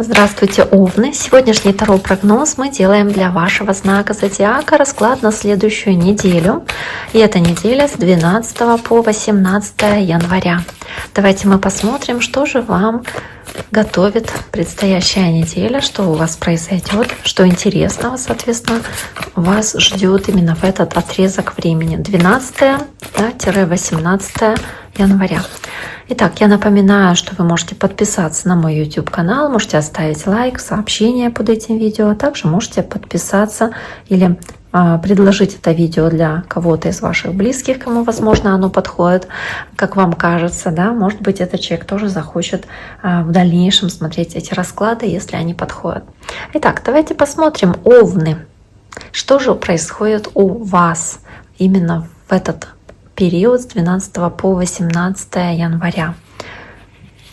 Здравствуйте, Овны! Сегодняшний таро-прогноз мы делаем для вашего знака зодиака. Расклад на следующую неделю. И эта неделя с 12 по 18 января. Давайте мы посмотрим, что же вам готовит предстоящая неделя, что у вас произойдет, что интересного, соответственно, вас ждет именно в этот отрезок времени 12-18 января. Итак, я напоминаю, что вы можете подписаться на мой YouTube канал, можете оставить лайк, сообщение под этим видео, а также можете подписаться или предложить это видео для кого-то из ваших близких, кому, возможно, оно подходит, как вам кажется, да, может быть, этот человек тоже захочет в дальнейшем смотреть эти расклады, если они подходят. Итак, давайте посмотрим, Овны, что же происходит у вас именно в этот период с 12 по 18 января.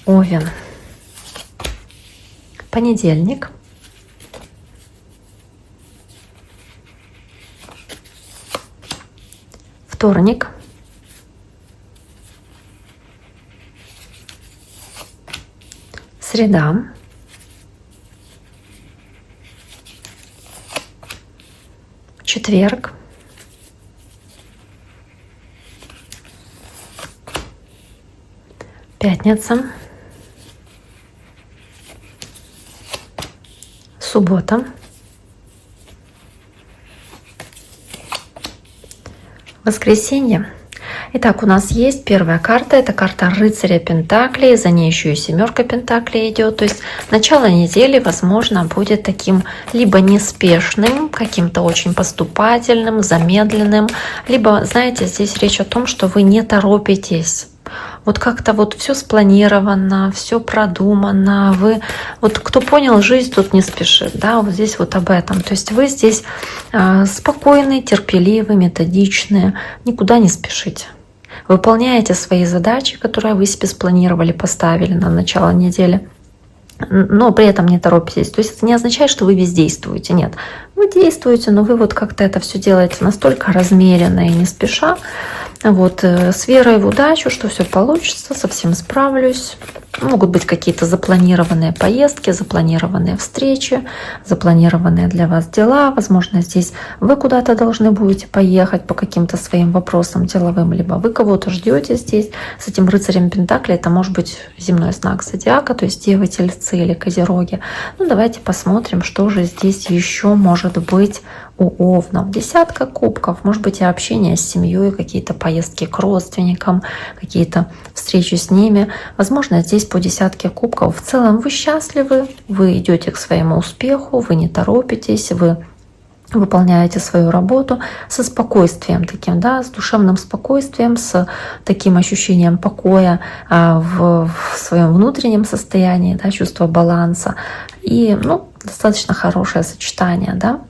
Овен. Понедельник. Вторник. Среда. Четверг. Пятница. Суббота. Воскресенье. Итак, у нас есть первая карта, это карта рыцаря Пентаклей, за ней еще и семерка Пентаклей идет. То есть начало недели, возможно, будет таким либо неспешным, каким-то очень поступательным, замедленным, либо, знаете, здесь речь о том, что вы не торопитесь. Вот как-то вот все спланировано, все продумано. Вы, вот кто понял, жизнь тут не спешит, да, вот здесь вот об этом. То есть вы здесь спокойные, терпеливые, методичные, никуда не спешите. Выполняете свои задачи, которые вы себе спланировали, поставили на начало недели, но при этом не торопитесь. То есть это не означает, что вы бездействуете. Нет, вы действуете, но вы вот как-то это все делаете настолько размеренно и не спеша, вот, с верой в удачу, что все получится, со всем справлюсь. Могут быть какие-то запланированные поездки, запланированные встречи, запланированные для вас дела. Возможно, здесь вы куда-то должны будете поехать по каким-то своим вопросам деловым, либо вы кого-то ждете здесь. С этим рыцарем Пентаклей это может быть земной знак зодиака, то есть девы, тельцы или козероги. Ну, давайте посмотрим, что же здесь еще может быть у Овнов. Десятка кубков, может быть, и общение с семьей, какие-то поездки к родственникам, какие-то встречи с ними. Возможно, здесь по десятке кубков в целом вы счастливы, вы идете к своему успеху, вы не торопитесь, вы выполняете свою работу со спокойствием таким, да, с душевным спокойствием, с таким ощущением покоя в своем внутреннем состоянии, да, чувство баланса. И, ну, достаточно хорошее сочетание, да,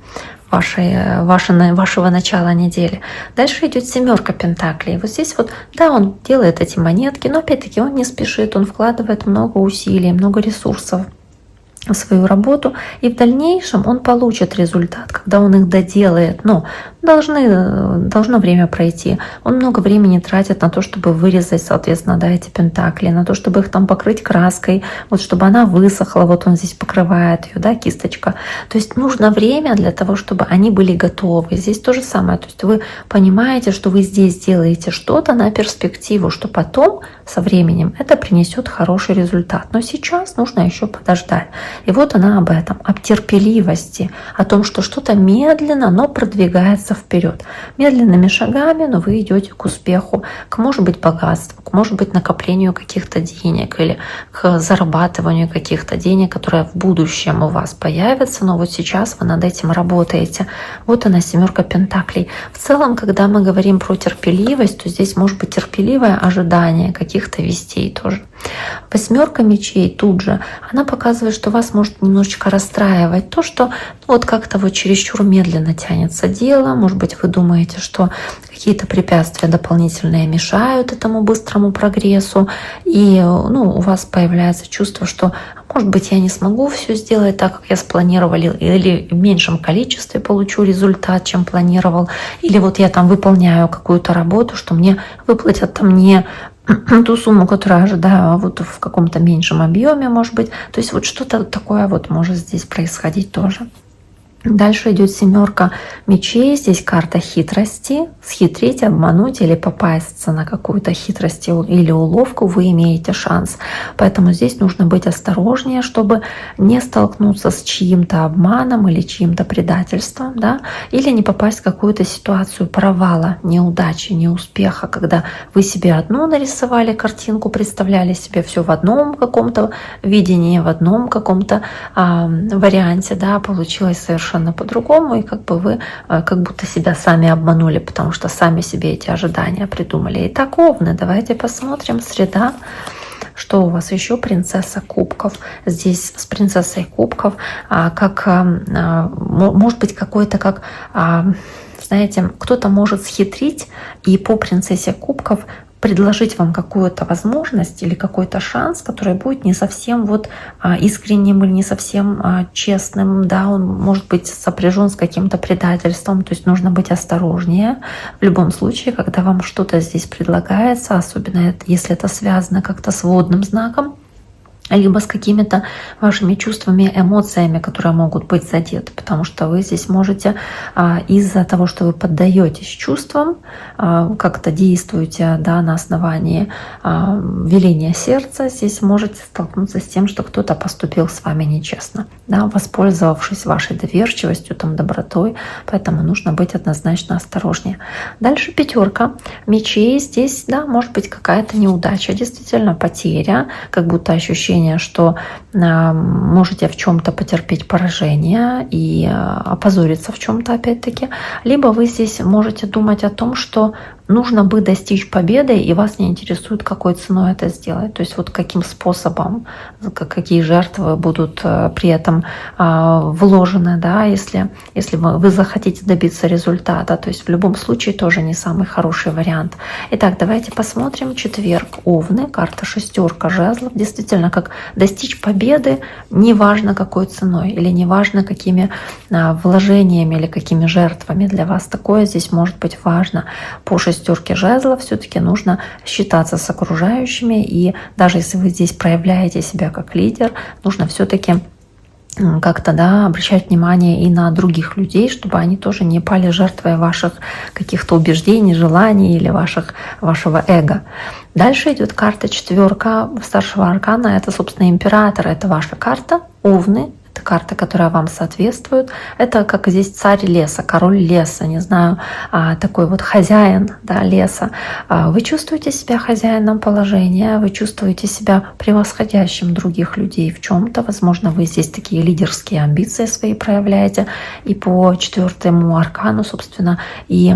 вашего начала недели. Дальше идет семерка Пентаклей. Вот здесь вот, да, он делает эти монетки, но опять-таки он не спешит, он вкладывает много усилий, много ресурсов в свою работу, и в дальнейшем он получит результат, когда он их доделает. Но должно время пройти. Он много времени тратит на то, чтобы вырезать, соответственно, да, эти пентакли, на то, чтобы их там покрыть краской, вот чтобы она высохла, вот он здесь покрывает ее, да, кисточка. То есть нужно время для того, чтобы они были готовы. Здесь то же самое. То есть вы понимаете, что вы здесь делаете что-то на перспективу, что потом со временем это принесет хороший результат. Но сейчас нужно еще подождать. И вот она об этом, об терпеливости, о том, что что-то медленно, но продвигается вперед. Медленными шагами, но вы идете к успеху, к, может быть, богатству, к, может быть, накоплению каких-то денег или к зарабатыванию каких-то денег, которые в будущем у вас появятся, но вот сейчас вы над этим работаете. Вот она, семерка Пентаклей. В целом, когда мы говорим про терпеливость, то здесь может быть терпеливое ожидание каких-то вестей тоже. Восьмерка мечей тут же, она показывает, что вас может немножечко расстраивать то, что вот как-то вот чересчур медленно тянется дело. Может быть, вы думаете, что какие-то препятствия дополнительные мешают этому быстрому прогрессу, и у вас появляется чувство, что, может быть, я не смогу все сделать так, как я спланировал, или в меньшем количестве получу результат, чем планировал, или вот я там выполняю какую-то работу, что мне выплатят там не ту сумму, которую я ожидаю, вот в каком-то меньшем объеме, может быть. То есть вот что-то такое вот может здесь происходить тоже. Дальше идет семерка мечей. Здесь карта хитрости. Схитрить, обмануть или попасться на какую-то хитрость или уловку вы имеете шанс. Поэтому здесь нужно быть осторожнее, чтобы не столкнуться с чьим-то обманом или чьим-то предательством, да, или не попасть в какую-то ситуацию провала, неудачи, неуспеха, когда вы себе одну нарисовали картинку, представляли себе все в одном каком-то видении, в одном каком-то варианте, да, получилось совершенно по-другому, и как бы вы как будто себя сами обманули, потому что сами себе эти ожидания придумали. Итак, Овны, давайте посмотрим. Среда. Что у вас еще? Принцесса кубков. Здесь с принцессой кубков как может быть какой-то как знаете, кто-то может схитрить и по принцессе кубков предложить вам какую-то возможность или какой-то шанс, который будет не совсем вот искренним или не совсем честным, да, он может быть сопряжен с каким-то предательством, то есть нужно быть осторожнее. В любом случае, когда вам что-то здесь предлагается, особенно если это связано как-то с водным знаком, либо с какими-то вашими чувствами, эмоциями, которые могут быть задеты, потому что вы здесь можете из-за того, что вы поддаетесь чувствам, как-то действуете, да, на основании веления сердца, здесь можете столкнуться с тем, что кто-то поступил с вами нечестно, да, воспользовавшись вашей доверчивостью, там, добротой, поэтому нужно быть однозначно осторожнее. Дальше пятерка мечей. Здесь, да, может быть какая-то неудача, действительно потеря, как будто ощущение, что можете в чем-то потерпеть поражение и опозориться в чем-то опять-таки, либо вы здесь можете думать о том, что нужно бы достичь победы, и вас не интересует, какой ценой это сделать. То есть вот каким способом, какие жертвы будут при этом вложены, да, если вы захотите добиться результата. То есть в любом случае тоже не самый хороший вариант. Итак, давайте посмотрим. Четверг. Овны. Карта шестерка жезлов. Действительно, как достичь победы, неважно какой ценой, или неважно какими вложениями или какими жертвами для вас. Такое здесь может быть важно. По шестерке жезлов все-таки нужно считаться с окружающими, и даже если вы здесь проявляете себя как лидер, нужно все-таки как-то, да, обращать внимание и на других людей, чтобы они тоже не пали жертвой ваших каких-то убеждений, желаний или вашего эго. Дальше идет карта четверка старшего аркана. Это, собственно, император. Это ваша карта. Овны. Это карта, которая вам соответствует. Это как здесь царь леса, король леса, не знаю, такой вот хозяин, да, леса. Вы чувствуете себя хозяином положения, вы чувствуете себя превосходящим других людей в чем-то. Возможно, вы здесь такие лидерские амбиции свои проявляете. И по четвертому аркану, собственно, и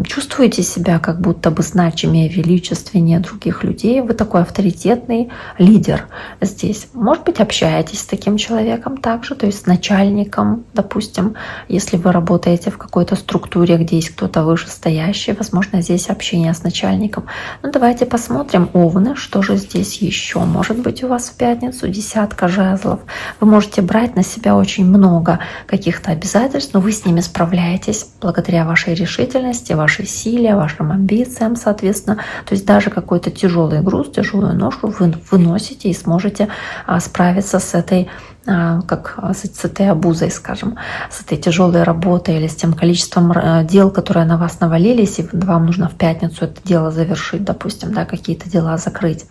чувствуете себя как будто бы значимее, величественнее других людей. Вы такой авторитетный лидер здесь. Может быть, общаетесь с таким человеком также, то есть с начальником, допустим, если вы работаете в какой-то структуре, где есть кто-то вышестоящий, возможно, здесь общение с начальником. Ну, давайте посмотрим, Овны, что же здесь еще может быть у вас в пятницу. Десятка жезлов. Вы можете брать на себя очень много каких-то обязательств, но вы с ними справляетесь благодаря вашей решительности, вашей силе, вашим амбициям, соответственно. То есть даже какой-то тяжелый груз, тяжелую ношу вы выносите и сможете справиться с этой с этой обузой, скажем, с этой тяжелой работой или с тем количеством дел, которые на вас навалились, и вам нужно в пятницу это дело завершить, допустим, да, какие-то дела закрыть.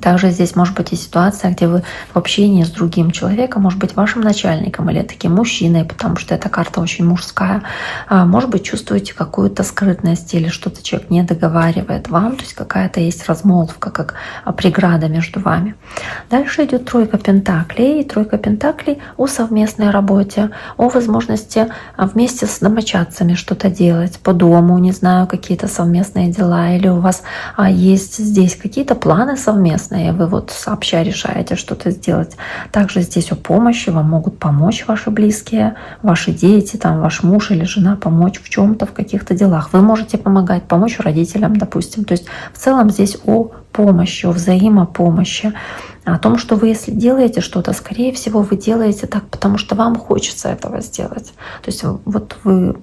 Также здесь может быть и ситуация, где вы в общении с другим человеком, может быть, вашим начальником или таким мужчиной, потому что эта карта очень мужская, может быть, чувствуете какую-то скрытность или что-то человек не договаривает вам, то есть какая-то есть размолвка, как преграда между вами. Дальше идет тройка пентаклей, и тройка пентаклей о совместной работе, о возможности вместе с домочадцами что-то делать по дому, не знаю, какие-то совместные дела, или у вас есть здесь какие-то планы совместные, и вы вот сообща решаете что-то сделать. Также здесь о помощи, вам могут помочь ваши близкие, ваши дети, там, ваш муж или жена помочь в чем-то, в каких-то делах. Вы можете помочь родителям, допустим. То есть в целом здесь о помощи, о взаимопомощи, о том, что вы, если делаете что-то, скорее всего, вы делаете так, потому что вам хочется этого сделать. То есть вот вы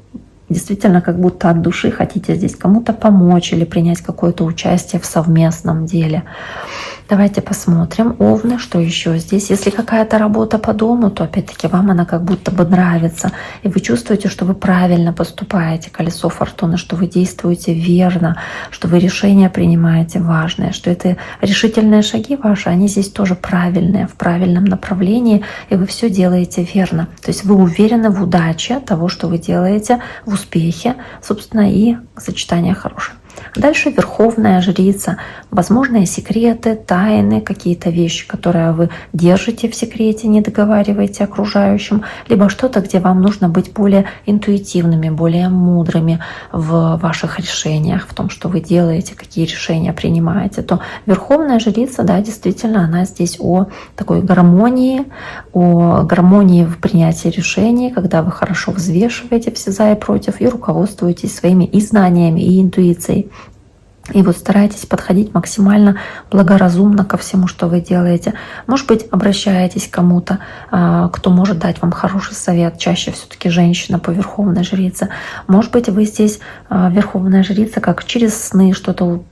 действительно как будто от души хотите здесь кому-то помочь или принять какое-то участие в совместном деле. Давайте посмотрим, Овны, что еще здесь. Если какая-то работа по дому, то опять-таки вам она как будто бы нравится, и вы чувствуете, что вы правильно поступаете, колесо фортуны, что вы действуете верно, что вы решения принимаете важные, что это решительные шаги ваши, они здесь тоже правильные, в правильном направлении, и вы все делаете верно. То есть вы уверены в удаче того, что вы делаете, в успехе, собственно, и сочетание хорошее. Дальше Верховная Жрица. Возможные секреты, тайны, какие-то вещи, которые вы держите в секрете, не договариваете окружающим, либо что-то, где вам нужно быть более интуитивными, более мудрыми в ваших решениях, в том, что вы делаете, какие решения принимаете. То Верховная Жрица, да, действительно, она здесь о такой гармонии, в принятии решений, когда вы хорошо взвешиваете все за и против и руководствуетесь своими и знаниями, и интуицией. И вот старайтесь подходить максимально благоразумно ко всему, что вы делаете. Может быть, обращаетесь к кому-то, кто может дать вам хороший совет. Чаще все-таки женщина по Верховной Жрице. Может быть, вы здесь Верховная Жрица, как через сны что-то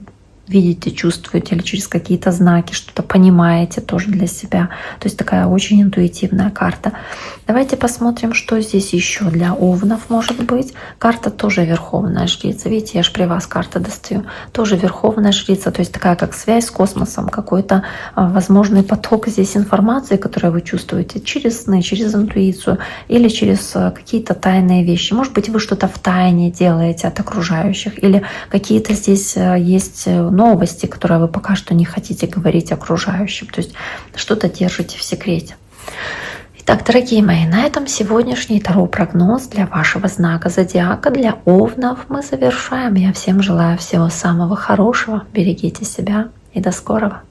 видите, чувствуете, или через какие-то знаки что-то понимаете тоже для себя. То есть такая очень интуитивная карта. Давайте посмотрим, что здесь еще для Овнов может быть. Карта тоже Верховная Жрица. Видите, я же при вас карты достаю. Тоже Верховная Жрица, то есть такая как связь с космосом, какой-то возможный поток здесь информации, которую вы чувствуете через сны, через интуицию или через какие-то тайные вещи. Может быть, вы что-то в тайне делаете от окружающих, или какие-то здесь есть новости, которые вы пока что не хотите говорить окружающим. То есть что-то держите в секрете. Итак, дорогие мои, на этом сегодняшний таро-прогноз для вашего знака зодиака, для Овнов, мы завершаем. Я всем желаю всего самого хорошего. Берегите себя и до скорого.